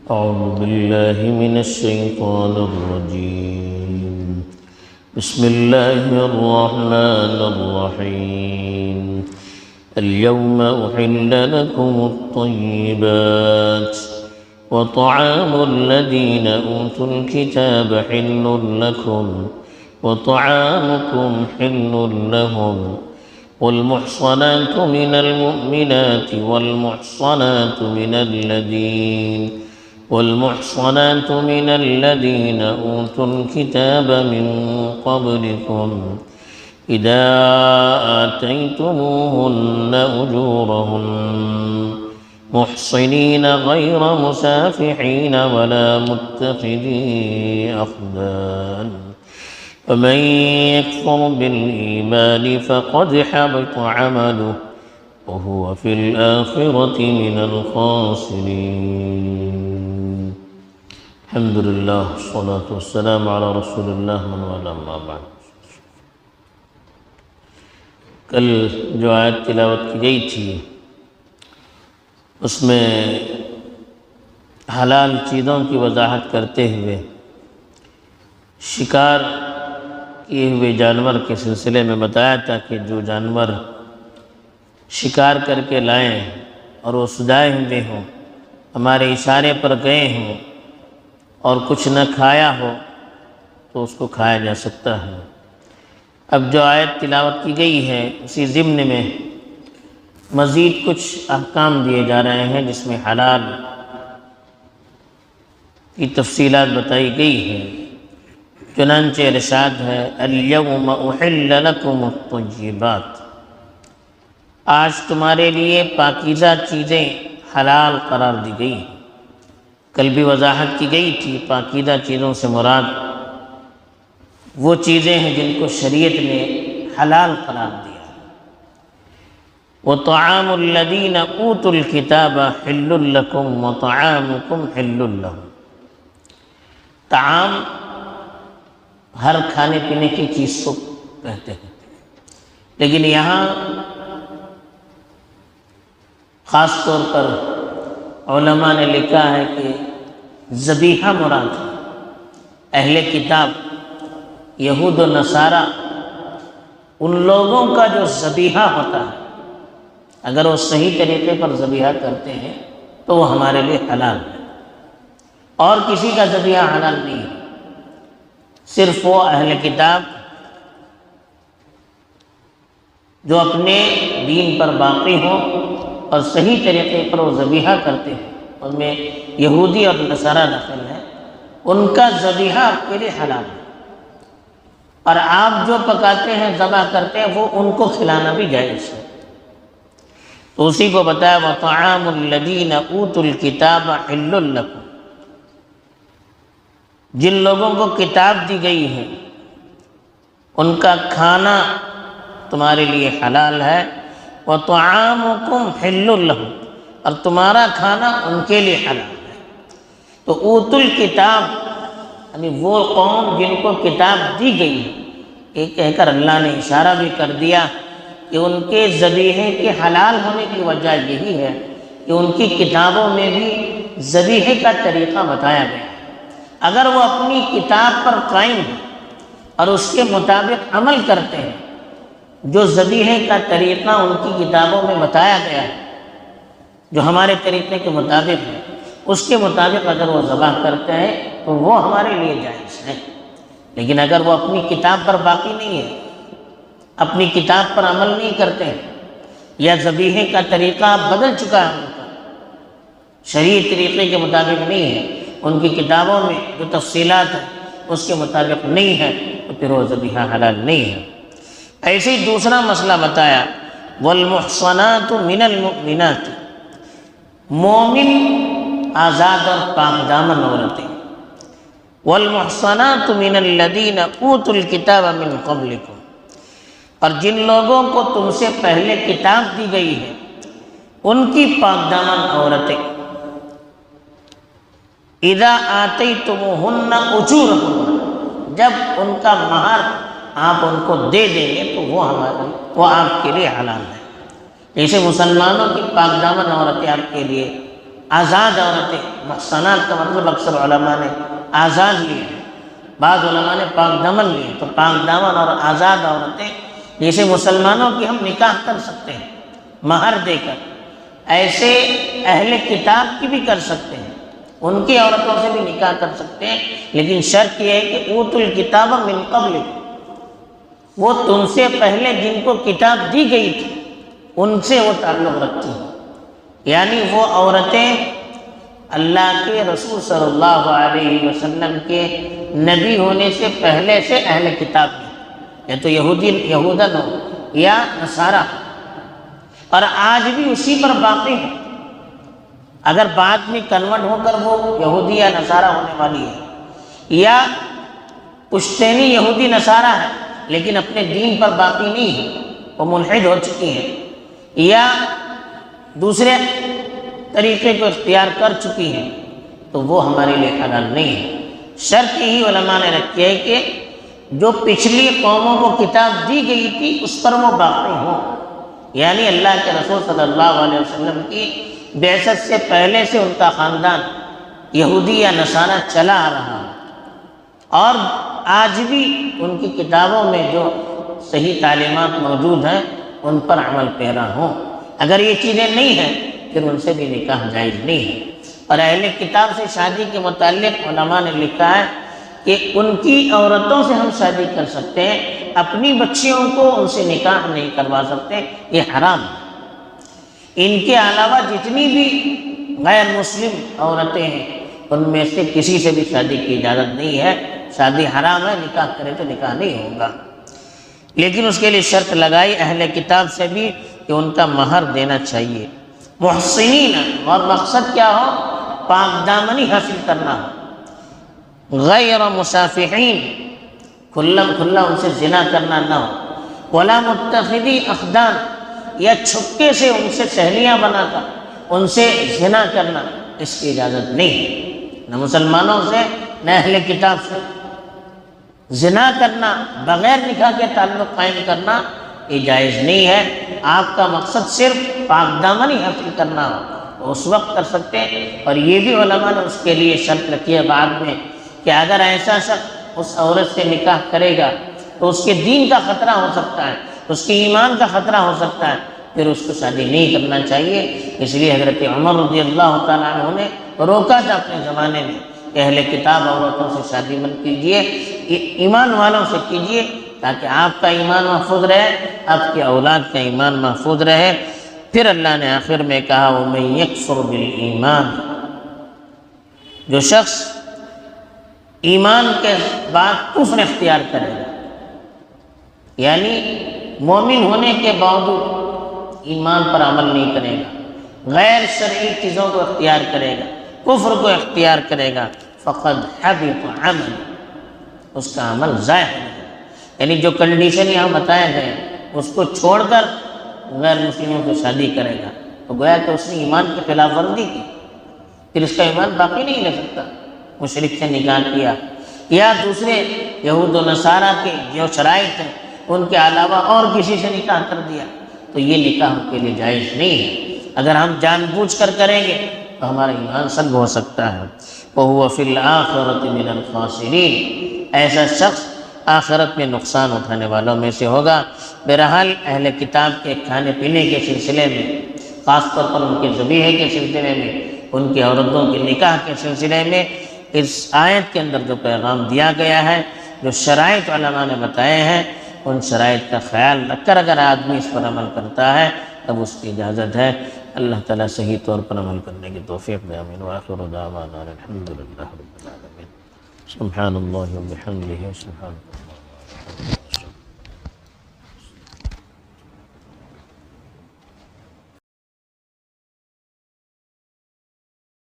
أعوذ بالله من الشيطان الرجيم. بسم الله الرحمن الرحيم. اليوم أحل لكم الطيبات وطعام الذين أوتوا الكتاب حل لكم وطعامكم حل لهم والمحصنات من المؤمنات والمحصنات من الذين أوتوا الكتاب من قبلكم إذا آتيتموهن أجورهن محصنين غير مسافحين ولا متخذي أخدان ومن يكفر بالإيمان فقد حبط عمله وهو في الآخرة من الخاسرين. الحمد لله والصلاة والسلام على رسول الله من والاه أما بعد. کل جو آیت تلاوت کی گئی تھی اس میں حلال چیزوں کی وضاحت کرتے ہوئے شکار کیے ہوئے جانور کے سلسلے میں بتایا تھا کہ جو جانور شکار کر کے لائیں اور وہ سجائے ہوئے ہوں، ہمارے اشارے پر گئے ہوں اور کچھ نہ کھایا ہو تو اس کو کھایا جا سکتا ہے۔ اب جو آیت تلاوت کی گئی ہے اسی ضمن میں مزید کچھ احکام دیے جا رہے ہیں جس میں حلال کی تفصیلات بتائی گئی ہے۔ چنانچہ ارشاد ہے اليوم احل لکم الطیبات، آج تمہارے لیے پاکیزہ چیزیں حلال قرار دی گئی ہیں۔ کل بھی وضاحت کی گئی تھی پاکیزہ چیزوں سے مراد وہ چیزیں ہیں جن کو شریعت نے حلال قرار دیا۔ وَطَعَامُ الَّذِينَ أُوتُوا الْكِتَابَ حِلٌّ لَكُمْ وَطَعَامُكُمْ حِلٌّ لَهُمْ۔ طعام ہر کھانے پینے کی چیز کو کہتے ہیں، لیکن یہاں خاص طور پر علماء نے لکھا ہے کہ ذبیحہ مراد ہے۔ اہل کتاب یہود و نصارہ ان لوگوں کا جو ذبیحہ ہوتا ہے اگر وہ صحیح طریقے پر ذبیحہ کرتے ہیں تو وہ ہمارے لیے حلال ہے، اور کسی کا ذبیحہ حلال نہیں ہے، صرف وہ اہل کتاب جو اپنے دین پر باقی ہوں اور صحیح طریقے پر وہ ذبیحہ کرتے ہیں، ان میں یہودی اور نصارہ داخل ہیں، ان کا ذبیحہ آپ کے لیے حلال ہے، اور آپ جو پکاتے ہیں ذبح کرتے ہیں وہ ان کو کھلانا بھی جائز ہے۔ تو اسی کو بتایا وَطَعَامُ الَّذِينَ أُوتُوا الْكِتَابَ حِلٌّ لَكُمْ، جن لوگوں کو کتاب دی گئی ہے ان کا کھانا تمہارے لیے حلال ہے، وَطَعَامُكُمْ حِلٌّ لَهُمْ، اور تمہارا کھانا ان کے لیے حلال ہے۔ تو اوت الکتاب یعنی وہ قوم جن کو کتاب دی گئی ہے، یہ کہہ کر اللہ نے اشارہ بھی کر دیا کہ ان کے ذبیحے کے حلال ہونے کی وجہ یہی ہے کہ ان کی کتابوں میں بھی ذبیحے کا طریقہ بتایا گیا ہے۔ اگر وہ اپنی کتاب پر قائم ہیں اور اس کے مطابق عمل کرتے ہیں، جو ذبیحے کا طریقہ ان کی کتابوں میں بتایا گیا ہے جو ہمارے طریقے کے مطابق ہے، اس کے مطابق اگر وہ ذبح کرتے ہیں تو وہ ہمارے لیے جائز ہے۔ لیکن اگر وہ اپنی کتاب پر باقی نہیں ہے، اپنی کتاب پر عمل نہیں کرتے ہیں، یا ذبیحے کا طریقہ بدل چکا ہے، ان کا شرعی طریقے کے مطابق نہیں ہے، ان کی کتابوں میں جو تفصیلات ہیں اس کے مطابق نہیں ہے، تو پھر وہ ذبیحہ حلال نہیں ہے۔ ایسے ہی دوسرا مسئلہ بتایا والمحصنات من المؤمنات، مومن آزاد اور پاک دامن عورتیں، والمحصنات من الذین اوتوا الکتاب من قبلکم، اور جن لوگوں کو تم سے پہلے کتاب دی گئی ہے ان کی پاک دامن عورتیں، اذا آتیتموہن اجورہن، جب ان کا مہر آپ ان کو دے دیں گے تو وہ آپ کے لیے حلال ہے۔ جیسے مسلمانوں کی پاک دامن عورتیں آپ کے لیے آزاد عورتیں، محصنات کا مطلب اکثر علماء نے آزاد لیے ہیں، بعض علماء نے پاک دامن لیے، تو پاک دامن اور آزاد عورتیں جیسے مسلمانوں کی ہم نکاح کر سکتے ہیں مہر دے کر، ایسے اہل کتاب کی بھی کر سکتے ہیں، ان کی عورتوں سے بھی نکاح کر سکتے ہیں، لیکن شرط یہ ہے کہ اوتوا الکتاب من قبل، وہ تم سے پہلے جن کو کتاب دی گئی تھی ان سے وہ تعلق رکھتی ہیں، یعنی وہ عورتیں اللہ کے رسول صلی اللہ علیہ وسلم کے نبی ہونے سے پہلے سے اہل کتاب ہیں، یا تو یہودن ہو یا نصارہ، اور آج بھی اسی پر باقی ہیں، اگر بعد میں کنورٹ ہو کر وہ یہودی یا نصارہ ہونے والی ہے، یا پشتینی یہودی نصارہ ہے لیکن اپنے دین پر باقی نہیں ہے، وہ ملحد ہو چکی ہیں، یا دوسرے طریقے کو اختیار کر چکی ہیں، تو وہ ہمارے لیے حلال نہیں ہے۔ شرط یہی علماء نے رکھی ہے کہ جو پچھلی قوموں کو کتاب دی گئی تھی اس پر وہ باقی ہوں، یعنی اللہ کے رسول صلی اللہ علیہ وسلم کی بعثت سے پہلے سے ان کا خاندان یہودی یا نصارہ چلا آ رہا ہے، اور آج بھی ان کی کتابوں میں جو صحیح تعلیمات موجود ہیں ان پر عمل پیرا ہوں۔ اگر یہ چیزیں نہیں ہیں پھر ان سے بھی نکاح جائز نہیں ہے۔ اور اہل کتاب سے شادی کے متعلق علماء نے لکھا ہے کہ ان کی عورتوں سے ہم شادی کر سکتے ہیں، اپنی بچیوں کو ان سے نکاح نہیں کروا سکتے، یہ حرام ہے۔ ان کے علاوہ جتنی بھی غیر مسلم عورتیں ہیں ان میں سے کسی سے بھی شادی کی اجازت نہیں ہے، شادی حرام ہے، نکاح کرے تو نکاح نہیں ہوگا۔ لیکن اس کے لیے شرط لگائی اہل کتاب سے بھی کہ ان کا مہر دینا چاہیے، محسنین، اور مقصد کیا ہو؟ پاک دامنی حاصل کرنا ہو، غیر مسافحین، کھلم کھلا ان سے زنا کرنا نہ ہو، ولا متخذی اخدان، یا چھپکے سے ان سے سہیلیاں بنا کر ان سے زنا کرنا، اس کی اجازت نہیں ہے، نہ مسلمانوں سے نہ اہل کتاب سے۔ زنا کرنا، بغیر نکاح کے تعلق قائم کرنا یہ جائز نہیں ہے۔ آپ کا مقصد صرف پاک دامنی حاصل کرنا ہو تو اس وقت کر سکتے ہیں، اور یہ بھی علماء نے اس کے لیے شرط رکھی ہے بعد میں کہ اگر ایسا شخص اس عورت سے نکاح کرے گا تو اس کے دین کا خطرہ ہو سکتا ہے، اس کے ایمان کا خطرہ ہو سکتا ہے، پھر اس کو شادی نہیں کرنا چاہیے۔ اس لیے حضرت عمر رضی اللہ تعالیٰ عنہ نے روکا تھا اپنے زمانے میں کہ اہل کتاب عورتوں سے شادی مت کیجیے، ایمان والوں سے کیجیے، تاکہ آپ کا ایمان محفوظ رہے، آپ کی اولاد کا ایمان محفوظ رہے۔ پھر اللہ نے آخر میں کہا وَمَن يَكْفُرْ بِالْإِيمَانِ، جو شخص ایمان کے بعد کفر اختیار کرے گا، یعنی مومن ہونے کے باوجود ایمان پر عمل نہیں کرے گا، غیر شرعی چیزوں کو اختیار کرے گا، کفر کو اختیار کرے گا، فَقَدْ حَبِطَ عَمَلُهُ، اس کا عمل ضائع ہو گیا۔ یعنی جو کنڈیشن یہاں بتایا گئے اس کو چھوڑ کر غیر مسلموں سے شادی کرے گا تو گویا کہ اس نے ایمان کی خلاف ورزی کی، پھر اس کا ایمان باقی نہیں رہ سکتا۔ مشرک سے نکاح کیا یا دوسرے یہود و نصارہ کے جو شرائط ہیں ان کے علاوہ اور کسی سے نکاح کر دیا تو یہ نکاح ان کے لیے جائز نہیں ہے۔ اگر ہم جان بوجھ کر کریں گے تو ہمارا ایمان سلب ہو سکتا ہے۔ وَهُوَ فِي الْآخِرَةِ مِنَ الْخَاسِرِينَ، ایسا شخص آخرت میں نقصان اٹھانے والوں میں سے ہوگا۔ بہرحال اہل کتاب کے کھانے پینے کے سلسلے میں، خاص طور پر ان کے ذبیحے کے سلسلے میں، ان کی عورتوں کے نکاح کے سلسلے میں اس آیت کے اندر جو پیغام دیا گیا ہے، جو شرائط علماء نے بتائے ہیں، ان شرائط کا خیال رکھ کر اگر آدمی اس پر عمل کرتا ہے تب اس کی اجازت ہے۔ اللہ تعالیٰ صحیح طور پر عمل کرنے کی توفیق دے، آمین۔ وآخر دعوانا الحمد للہ رب العالمین۔ سبحان اللہ و بحمدہ، سبحان اللہ۔